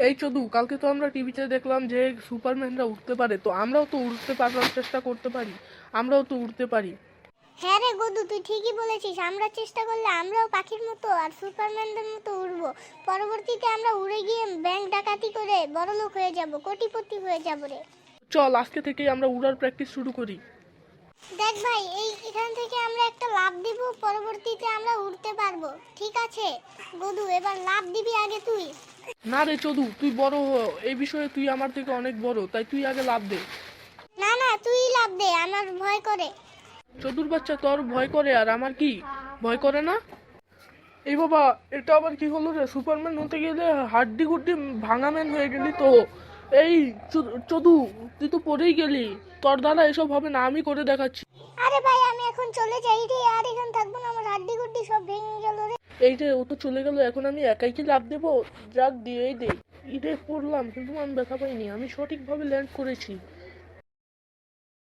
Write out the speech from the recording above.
এই চদু, কালকে তো আমরা টিভিতে দেখলাম যে সুপারম্যানরা উঠতে পারে, তো আমরাও তো উঠতে পারার চেষ্টা করতে পারি। আমরাও তো উঠতে পারি। হ্যাঁ রে গদু, তুই ঠিকই বলেছিস। আমরা চেষ্টা করলে আমরাও পাখির মতো আর সুপারম্যানদের মতো উড়বো। পরবর্তীতে আমরা উড়ে গিয়ে ব্যাংক ডাকাতি করে বড়লোক হয়ে যাব, কোটিপতি হয়ে যাব রে। চল আজকে থেকেই আমরা উড়ার প্র্যাকটিস শুরু করি। দেখ ভাই, এখান থেকে আমরা একটা লাফ দিব, পরবর্তীতে আমরা উড়তে পারবো। ঠিক আছে গদু, এবার লাফ দিবি আগে তুই। না রে চদু, তুই বড় হ, এই বিষয়ে তুই আমার থেকে অনেক বড়, তাই তুই আগে লাফ দে। না না, তুই লাফ দে, আমার ভয় করে। চদুর বাচ্চা, তোর ভয় করে আর আমার কি ভয় করে না? এই বাবা, এটা আবার কি হলো রে? সুপারম্যান হতে গেলে হাড্ডি গুড্ডি ভাঙা ম্যান হয়ে গেলি তো। এই চদু, তুই তো পড়েই গেলি। তোর দ্বারা এসব হবে না, আমি করে দেখাচ্ছি। আরে ভাই, আমি এখন চলে যাই রে, আর এখানে থাকবো না, আমার হাড্ডি গুড্ডি সব ভেঙে গেল রে। এই রে, ও তো চলে গেল, এখন আমি একাই কি লাভ দেবো? যাক, দিয়েই দেই। ইরে পড়লাম, কিন্তু আমি ব্যথা পাইনি, আমি সঠিকভাবে ল্যান্ড করেছি।